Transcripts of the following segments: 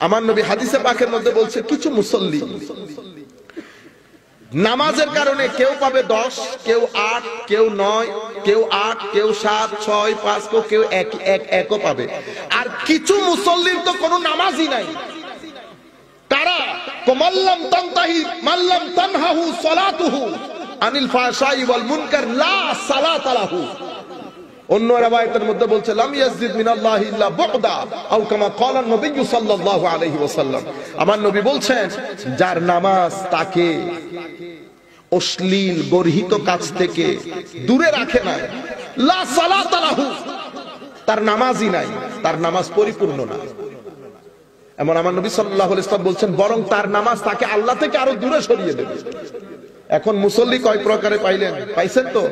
আমার নবী হাদিসে পাকের মধ্যে বলছে কিছু মুসল্লি নামাজের কারণে কেউ পাবে 10, কেউ 8, কেউ 9, কেউ 8, কেউ 7, 6, 5, কেউ 1 পাবে। আর কিছু মুসল্লির তো কোনো নামাজই নাই। তারা মাল্লাম তানতাহি মাল্লাম তানহাহু সালাতুহু আনিল ফাহশাই ওয়াল মুনকার লা সালাতা লাহু। অন্য রাওয়ায়াতের মধ্যে বলছে লাম ইয়াজিদ মিনাল্লাহি ইল্লা বুগদা আও কামা ক্বালা নবী সাল্লাল্লাহু আলাইহি ওয়াসাল্লাম। আমার নবী বলছেন যার নামাজ তাকে অশ্লীল গর্হিত কাজ থেকে দূরে রাখে না, লা সালাতা লাহু, তার নামাজই নাই, তার নামাজ পরিপূর্ণ না। এমন আমার নবী সাল্লাল্লাহু আলাইহি ওয়াসাল্লাম বলছেন বরং তার নামাজ তাকে আল্লাহ থেকে আরো দূরে সরিয়ে দেবে। এখন মুসল্লি কয় প্রকারে পাইছেন তো?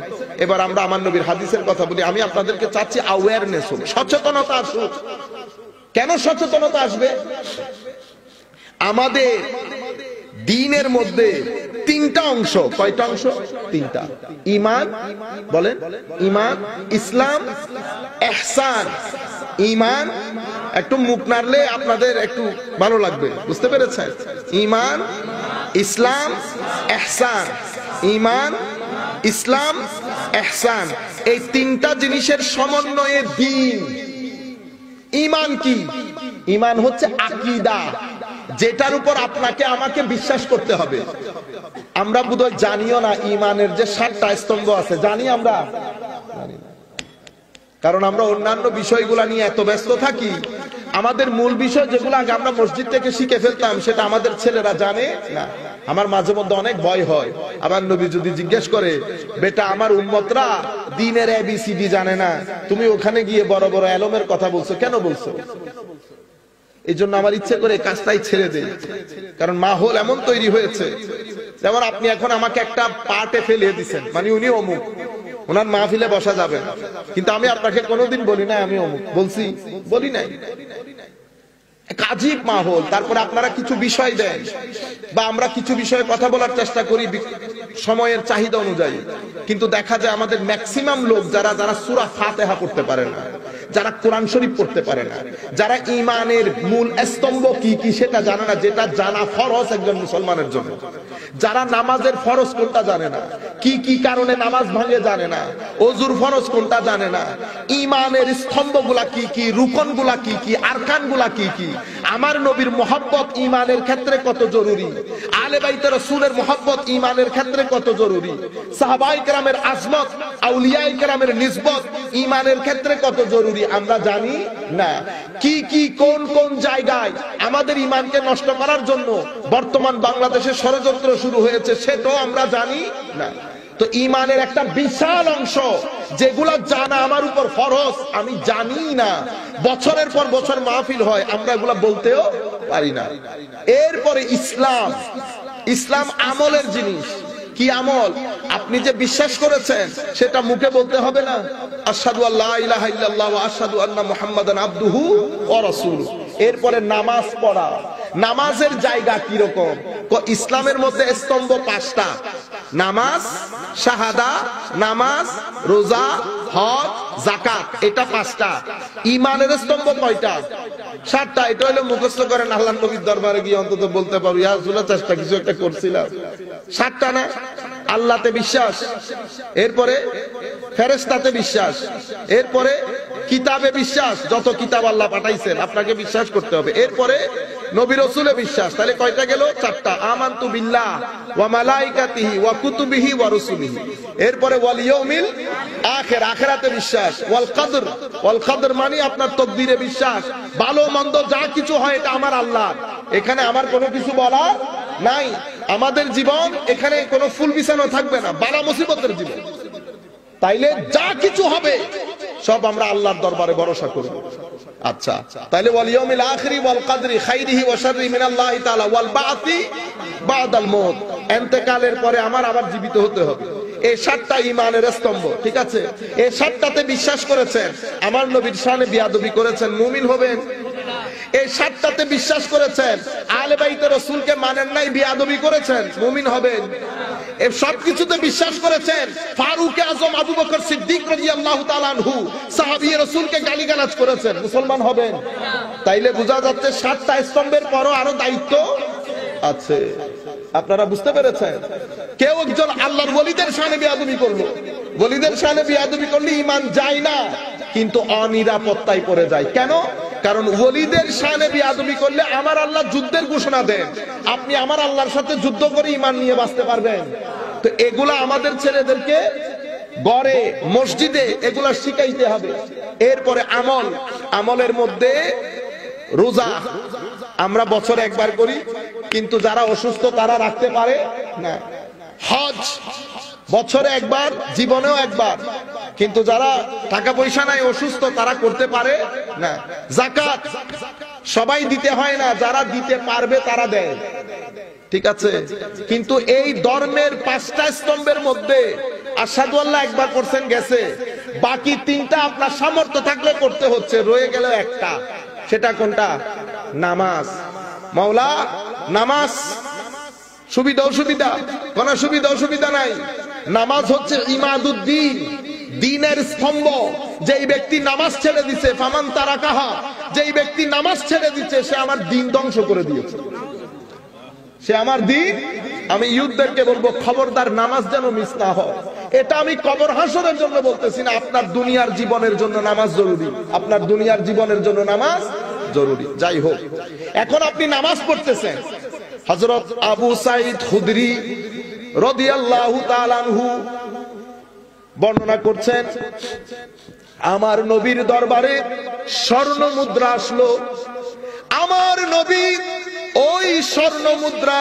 এবার আমরা আমার নবীর হাদিসের কথা বলি। আমি আপনাদেরকে চাচ্ছি অ্যাওয়ারনেস হোক, সচেতনতা আসুক। কেন সচেতনতা আসবে? আমাদের দ্বীনের মধ্যে 3টা অংশ। কয়টা অংশ? 3টা। ঈমান, বলেন, ঈমান, ইসলাম, ইহসান। ঈমান, একটু মুখ নাড়লে আপনাদের একটু ভালো লাগবে, বুঝতে পেরেছেন? ঈমান, ইসলাম, ইহসান। ঈমান, ইসলাম, ইহসান, এই 3টা জিনিসের সমন্বয়ে দ্বীন। ঈমান কি? ঈমান হচ্ছে আকীদা, যেটার উপর আপনাকে আমাকে বিশ্বাস করতে হবে। আমরা বোধহয় জানিও না ঈমানের যে 7টা স্তম্ভ আছে, জানি আমরা? জানি না, কারণ আমরা অন্যান্য বিষয়গুলা নিয়ে এত ব্যস্ত থাকি। আমাদের মূল বিষয় যেগুলো আগে আমরা মসজিদ থেকে শিখে ফেলতাম সেটা আমাদের ছেলেরা জানে না। আমার মাঝে মধ্যে অনেক ভয় হয়, আমার নবী যদি জিজ্ঞেস করে বেটা আমার উম্মতরা দ্বীনের ABCD জানে না, তুমি ওখানে গিয়ে বড় বড় এলমের কথা বলছো, কেন বলছো? এই জন্য আমার ইচ্ছে করে কাজটাই ছেড়ে দেই, কারণ মাহৌল এমন তৈরি হয়েছে। যেমন আপনি এখন আমাকে একটা পার্টে ফেলে দিচ্ছেন, মানে উনি অমুক, ওনার মাহফিলে বসা যাবে না, কিন্তু আমি আপনাকে কোনোদিন বলি না আমি অমুক, বলছি? বলি নাই। আজীব মাহৌল। তারপরে আপনারা কিছু বিষয় দেন বা আমরা কিছু বিষয়ে কথা বলার চেষ্টা করি সময়ের চাহিদা অনুযায়ী, কিন্তু দেখা যায় আমাদের ম্যাক্সিমাম লোক যারা সূরা ফাতিহা পড়তে পারে না, যারা কোরআন শরীফ পড়তে পারে না, যারা ঈমানের মূল স্তম্ভ কি কি সেটা জানে না, যেটা জানা ফরজ একজন মুসলমানের জন্য, যারা নামাজের ফরজ কোনটা জানে না, কি কি কারণে নামাজ ভাঙে জানে না, ওযুর ফরজ কোনটা জানে না, ঈমানের স্তম্ভগুলা কি কি, রুকনগুলা কি কি, আরকানগুলা কি কি, আমার নবীর মুহাব্বত ঈমানের ক্ষেত্রে কত জরুরি, আলে বাইতে রাসূলের মুহাব্বত ঈমানের ক্ষেত্রে কত জরুরি, সাহাবায়ে কেরামের আজমত, আউলিয়ায়ে কেরামের নিসবত ঈমানের ক্ষেত্রে কত জরুরি আমরা জানি না। কি কি কোন কোন জায়গায় আমাদের ঈমানকে নষ্ট করার জন্য বর্তমান বাংলাদেশে ষড়যন্ত্র শুরু হয়েছে সেটাও আমরা জানি না। তো ঈমানের একটা বিশাল অংশ যেগুলা জানা আমার উপর ফরজ, আমি জানি না। বছরের পর বছর মাহফিল হয়, আমরা এগুলা বলতেও পারি না। এরপরে ইসলাম। ইসলাম আমলের জিনিস। কি আমল? আপনি যে বিশ্বাস করেছেন সেটা মুখে বলতে হবে না? আশহাদু আল্লা ইলাহা ইল্লাল্লাহ ওয়া আশহাদু আন্না মুহাম্মাদান আবদুহু ওয়া রাসূলুহু। এরপরে নামাজ পড়া। নামাজের জায়গা কি রকম? ইসলামের মধ্যে স্তম্ভ 5টা: নামাজ, শাহাদা, নামাজ, রোজা, হজ, যাকাত, এটা 5টা। ঈমানের স্তম্ভ কয়টা? 7টা। এটা হলো মুখস্থ করেন, আল্লাহর নবীর দরবারে গিয়ে অন্তত বলতে পারো ইয়া রাসূলুল্লাহ চেষ্টা কিছু একটা করছিলাম। 7টা না? আল্লাহতে বিশ্বাস, এরপরে ফেরেশতাতে বিশ্বাস, এরপরে কিতাবে বিশ্বাস, যত কিতাব আল্লাহ পাঠাইছেন আপনাকে বিশ্বাস করতে হবে, এরপরে নবী রাসূলে বিশ্বাস। তাহলে কয়টা গেল? 4টা। আমানতু বিল্লাহ ওয়া মালাইকাতিহি ওয়া কুতুবিহি ওয়া রাসূলিহি। এরপরে ওয়াল ইয়াউমিল আখির, আখিরাতে বিশ্বাস। ওয়াল কদর মানে আপনার তকদিরে বিশ্বাস। ভালো মন্দ যা কিছু হয় এটা আমার আল্লাহ, এখানে আমার কোনো কিছু বলা নাই। আমাদের জীবন এখানে কোনো ফুল বিছানো থাকবে না, বালা মুসিবতের জীবন। তাইলে যা কিছু হবে সব আমরা আল্লাহর দরবারে ভরসা করব। আচ্ছা, তাইলে ওয়াল ইয়াউমিল আখিরি ওয়াল কদরি খাইরিহি ওয়া শাররিহি মিনাল্লাহি তাআলা ওয়াল বা'সি বা'দাল মউত, ইন্তেকালের পরে আমার আবার জীবিত হতে হবে। এই 7টা ঈমানের স্তম্ভ, ঠিক আছে? এই 7টাতে বিশ্বাস করেছেন, আমার নবীর শানে বিয়াদবি করেছেন, মুমিন হবেন। এই 7টাতে বিশ্বাস করেছেন, আহলে বাইতে রাসূলকে মানেন নাই, বিয়াদবি করেছেন, মুমিন হবেন। এই সব কিছুতে বিশ্বাস করেছেন, ফারুক আজম আবু বকর সিদ্দিক রাদিয়াল্লাহু তাআলা আনহু সাহাবী রাসূলকে গালিগালাজ করেছেন, মুসলমান হবেন। তাইলে বোঝা যাচ্ছে 7টা স্তম্ভের পরও আরো দায়িত্ব আছে। আপনারা বুঝতে পেরেছেন? কেউ একজন আল্লাহর ওলিদের শানে বিয়াদবি করলো, ওলিদের শানে বিয়াদবি করলে ঈমান যায় না, কিন্তু অনিরাপত্তায় পড়ে যায়। কেন? কারণ ওলিদের শানে বিয়াদবি করলে আমার আল্লাহ যুদ্ধের ঘোষণা দেন, আপনি আমার আল্লাহর সাথে যুদ্ধ করে ঈমান নিয়ে বাঁচতে পারবেন? তো এগুলা আমাদের ছেলেদেরকে গড়ে মসজিদে এগুলা শিখাইতে হবে। এরপরে আমলের মধ্যে রোজা আমরা বছরে একবার করি, কিন্তু যারা অসুস্থ তারা রাখতে পারে না। হজ বছরে একবার, জীবনেও একবার, কিন্তু যারা টাকা পয়সা নাই, অসুস্থ, তারা করতে পারে না। যাকাত সবাই দিতে হয় না, যারা দিতে পারবে তারা দেয়, ঠিক আছে। কিন্তু এই ধর্মের 5টা স্তম্ভের মধ্যে আশহাদু আল্লাহ একবার করছেন, গেছে, বাকি 3টা আপনার সামর্থ্য থাকলে করতে হচ্ছে, রয়ে গেল একটা। সেটা কোনটা? নামাজ। মাওলা নামাজ সুবিধা অসুবিধা? কোন সুবিধা অসুবিধা নাই। নামাজ হচ্ছে ইমাদুদ্দিন, দ্বীনের স্তম্ভ। যেই ব্যক্তি নামাজ ছেড়ে দিচ্ছে, ফামান তারাকাহা, যেই ব্যক্তি নামাজ ছেড়ে দিচ্ছে, সে আমার দ্বীন ধ্বংস করে দিয়েছে, সে আমার দ্বীন। আমি ইউথদেরকে বলবো, খবরদার নামাজ যেন মিস না হয়। এটা আমি কবর হাসরের জন্য বলতেছি না, আপনার দুনিয়ার জীবনের জন্য নামাজ জরুরি, আপনার দুনিয়ার জীবনের জন্য নামাজ জরুরি। যাই হোক, এখন আপনি নামাজ পড়তেছেন। হযরত আবু সাঈদ খুদরি রাদিয়াল্লাহু তাআলা আনহু বর্ণনা করছেন, আমার নবীর দরবারে স্বর্ণ মুদ্রা আসলো। আমার নবী ওই স্বর্ণ মুদ্রা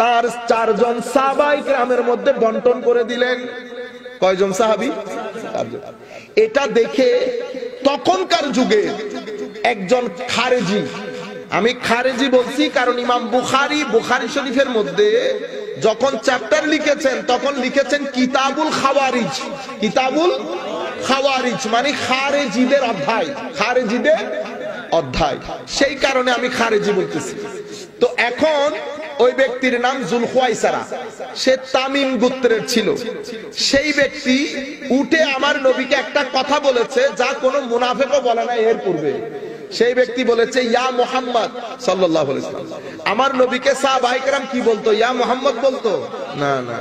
তার 4 জন সাহাবায়ে কেরামের মধ্যে বন্টন করে দিলেন। কয়জন সাহাবী? 4 জন। এটা দেখে তখনকার যুগে একজন খারেজি, আমি খারেজি বলছি কারণ ইমাম বুখারী শরীফের মধ্যে যখন চ্যাপ্টার লিখেছেন, তখন লিখেছেন কিতাবুল খাওয়ারিজ। কিতাবুল খাওয়ারিজ মানে খারেজিদের অধ্যায়, খারেজিদের অধ্যায়, সেই কারণে আমি খারেজি বলতেছি। তো এখন ওই ব্যক্তির নাম যুলখুয়াইসারা, সে তামিম গোত্রের ছিল। সেই ব্যক্তি উঠে আমার নবীকে একটা কথা বলেছে, যা কোনো মুনাফিকও বলে না এর পূর্বে। সেই ব্যক্তি বলেছে, ইয়া মুহাম্মদ সাল্লাল্লাহু আলাইহি ওয়াসাল্লাম। আমার নবীকে সাহাবায়ে কেরাম কি বলতো? ইয়া মুহাম্মদ বলতো না, না।